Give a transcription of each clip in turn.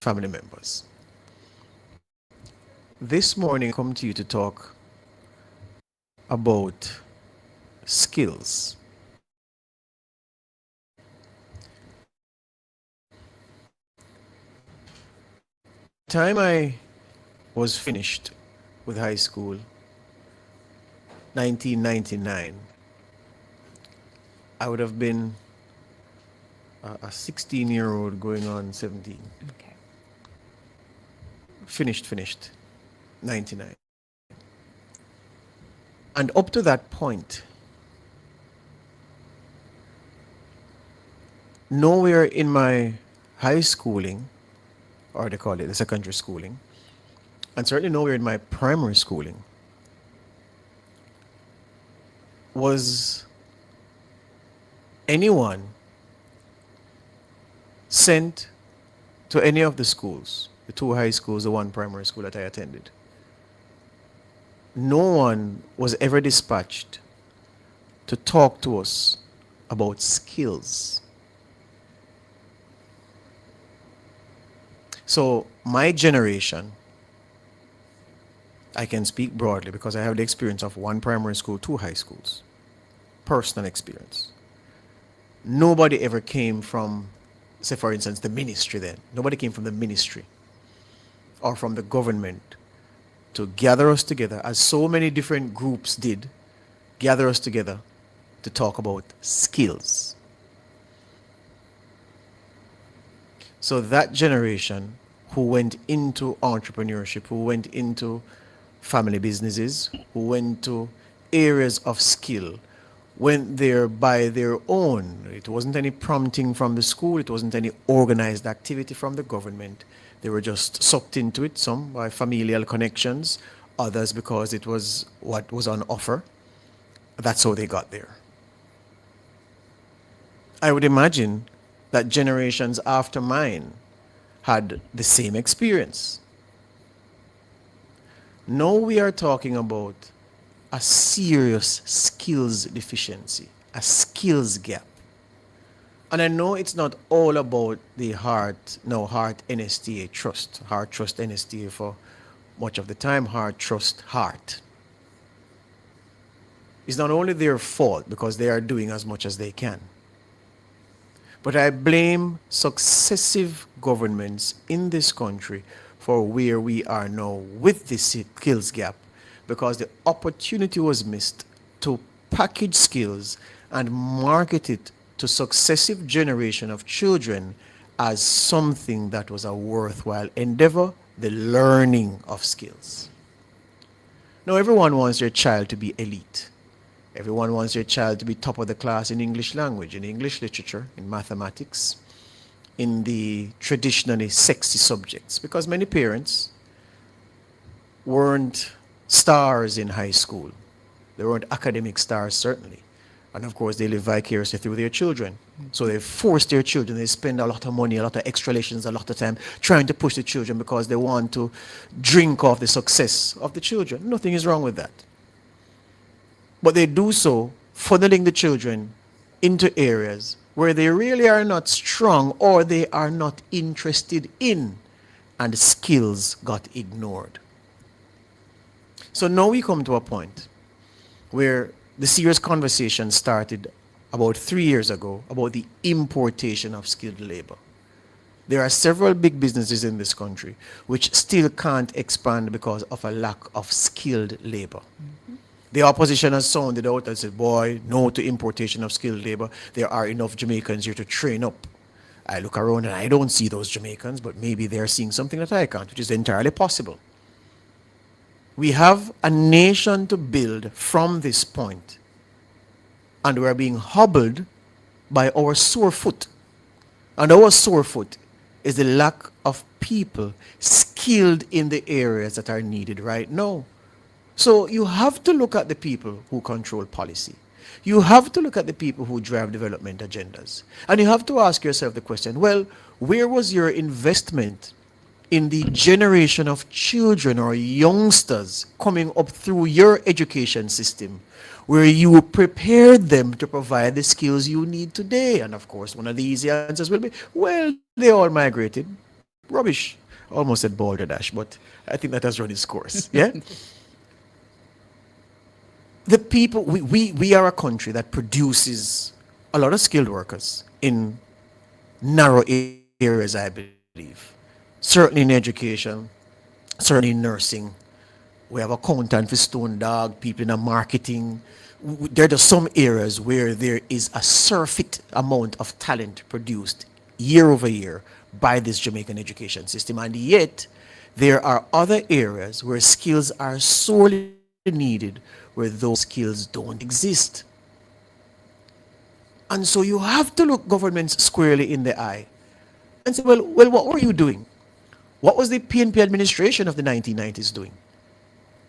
family members. This morning, I come to you to talk about skills. By the time I was finished with high school, 1999, I would have been a 16-year-old going on 17. Okay. Finished, 99. And up to that point, nowhere in my high schooling, or they call it the secondary schooling, and certainly nowhere in my primary schooling, was anyone sent to any of the schools, the two high schools, the one primary school that I attended. No one was ever dispatched to talk to us about skills. So my generation, I can speak broadly because I have the experience of one primary school, two high schools, personal experience. Nobody ever came from, say for instance, the ministry then. Nobody came from the ministry or from the government to gather us together, as so many different groups did, gather us together to talk about skills. So that generation who went into entrepreneurship, who went into family businesses, who went to areas of skill, went there by their own. It wasn't any prompting from the school, it wasn't any organized activity from the government. They were just sucked into it, some by familial connections, others because it was what was on offer. That's how they got there. I would imagine that generations after mine had the same experience. Now we are talking about a serious skills deficiency, a skills gap. And I know it's not all about the Heart NSTA Trust, Heart Trust NSTA for much of the time, Heart Trust Heart. It's not only their fault because they are doing as much as they can. But I blame successive governments in this country for where we are now with this skills gap, because the opportunity was missed to package skills and market it to successive generation of children as something that was a worthwhile endeavor, the learning of skills. Now everyone wants their child to be elite. Everyone wants their child to be top of the class in English language, in English literature, in mathematics, in the traditionally sexy subjects, because many parents weren't stars in high school. They weren't academic stars, certainly. And of course, they live vicariously through their children. So they force their children, they spend a lot of money, a lot of extra lessons, a lot of time trying to push the children because they want to drink off the success of the children. Nothing is wrong with that. But they do so funneling the children into areas where they really are not strong or they are not interested in, and skills got ignored. So now we come to a point where the serious conversation started about 3 years ago about the importation of skilled labor. There are several big businesses in this country which still can't expand because of a lack of skilled labor. The opposition has sounded out and said, boy, no to importation of skilled labor. There are enough Jamaicans here to train up. I look around and I don't see those Jamaicans, but maybe they're seeing something that I can't, which is entirely possible. We have a nation to build from this point, and we're being hobbled by our sore foot. And our sore foot is the lack of people skilled in the areas that are needed right now. So you have to look at the people who control policy. You have to look at the people who drive development agendas. And you have to ask yourself the question, well, where was your investment in the generation of children or youngsters coming up through your education system, where you prepared them to provide the skills you need today? And of course, one of the easy answers will be, well, they all migrated. Rubbish. Almost said balderdash, but I think that has run its course. Yeah? The people, we are a country that produces a lot of skilled workers in narrow areas, I believe. Certainly in education, certainly in nursing. We have accountant for Stone Dog, people in the marketing. There are some areas where there is a surfeit amount of talent produced year over year by this Jamaican education system. And yet, there are other areas where skills are sorely needed, where those skills don't exist. And so you have to look governments squarely in the eye and say, well, what were you doing? What was the PNP administration of the 1990s doing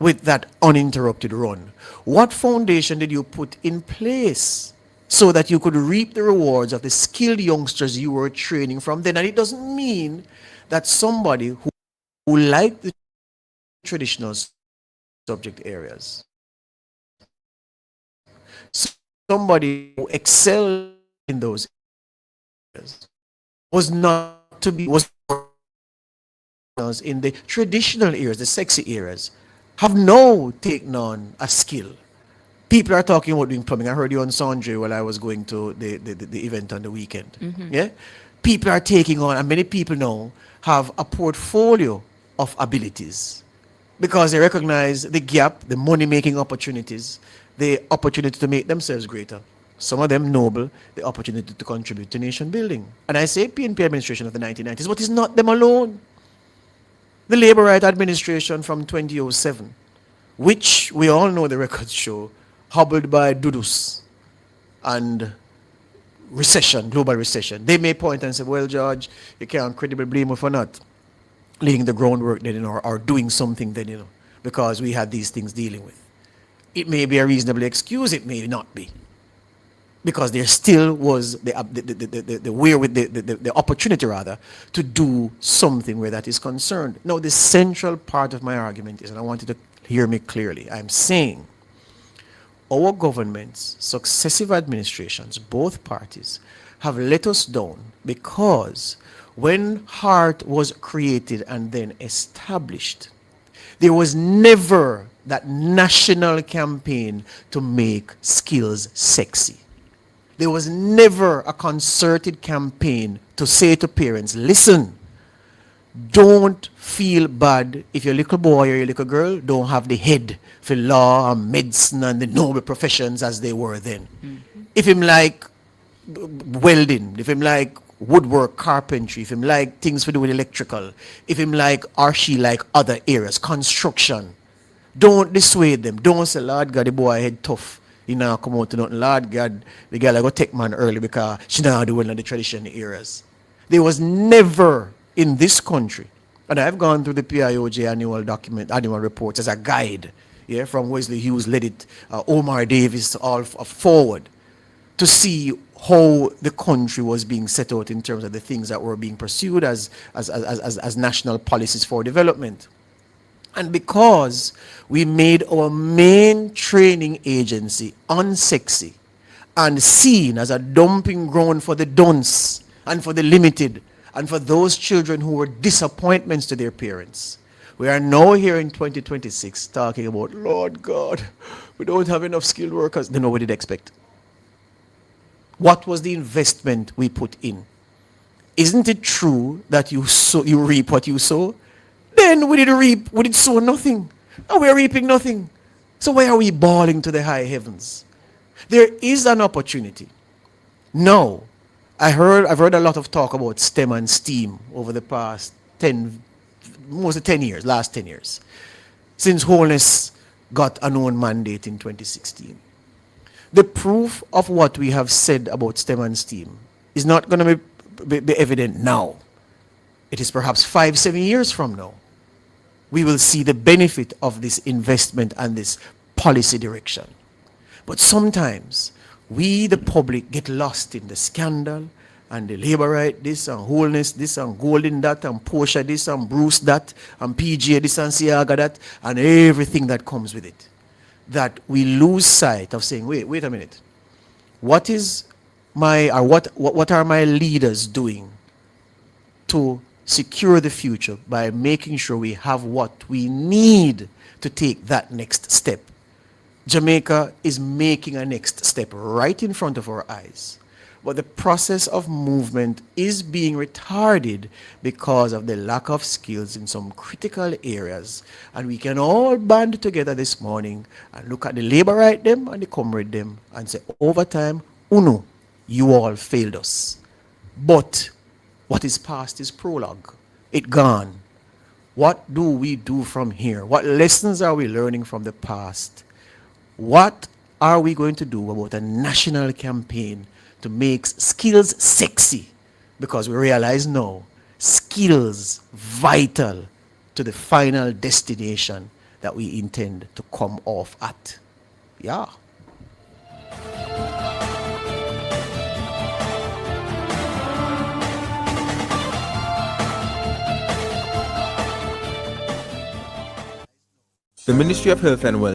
with that uninterrupted run? What foundation did you put in place so that you could reap the rewards of the skilled youngsters you were training from then? And it doesn't mean that somebody who liked the traditional subject areas, somebody who excelled in those areas, was not to be, was in the traditional areas, the sexy areas, have now taken on a skill. People are talking about doing plumbing. I heard you on Sandre while I was going to the event on the weekend. Yeah? People are taking on, and many people now have a portfolio of abilities because they recognize the gap, the money-making opportunities, the opportunity to make themselves greater. Some of them noble, the opportunity to contribute to nation building. And I say PNP administration of the 1990s, but it's not them alone. The Labour Right Administration from 2007, which we all know the records show, hobbled by dudus and recession, global recession. They may point and say, well, George, you can't credibly blame me for not laying the groundwork then, or doing something then, because we had these things dealing with. It may be a reasonable excuse, it may not be. Because there still was the opportunity rather to do something where that is concerned. Now, the central part of my argument is, and I want you to hear me clearly, I'm saying our governments, successive administrations, both parties, have let us down because when HEART was created and then established, there was never that national campaign to make skills sexy. There was never a concerted campaign to say to parents, listen, don't feel bad if your little boy or your little girl don't have the head for law and medicine and the noble professions as they were then. If him like welding, if him like woodwork, carpentry, if him like things to do with electrical, if him like or she like other areas, construction, don't dissuade them. Don't say, Lord God, the boy head tough. He now come out to nothing. Lord God, the girl I go take man early because she now do well in the traditional areas. There was never in this country, and I've gone through the PIOJ annual reports as a guide, yeah, from Wesley Hughes led it, Omar Davis all forward, to see how the country was being set out in terms of the things that were being pursued as national policies for development. And because we made our main training agency unsexy and seen as a dumping ground for the dunce and for the limited and for those children who were disappointments to their parents, we are now here in 2026 talking about, Lord God, we don't have enough skilled workers. They know what did expect. What was the investment we put in? Isn't it true that you reap what you sow? Then we did sow nothing. And we are reaping nothing. So why are we bawling to the high heavens? There is an opportunity. Now, I've heard a lot of talk about STEM and STEAM over the past last 10 years, since Wholeness got a known mandate in 2016. The proof of what we have said about STEM and STEAM is not going to be evident now. It is perhaps 5-7 years from now. We will see the benefit of this investment and this policy direction. But sometimes we, the public, get lost in the scandal and the labor right this and Wholeness this and Golden that and Portia this and Bruce that and PJ this and Siaga that and everything that comes with it. That we lose sight of saying, wait a minute. What are my leaders doing to secure the future by making sure we have what we need to take that next step. Jamaica is making a next step right in front of our eyes. But the process of movement is being retarded because of the lack of skills in some critical areas. And we can all band together this morning and look at the labor right them and the comrade them and say, over time, uno, you all failed us. But what is past is prologue. It gone. What do we do from here? What lessons are we learning from the past? What are we going to do about a national campaign to make skills sexy? Because we realize now, skills vital to the final destination that we intend to come off at. Yeah. The Ministry of Health and Welfare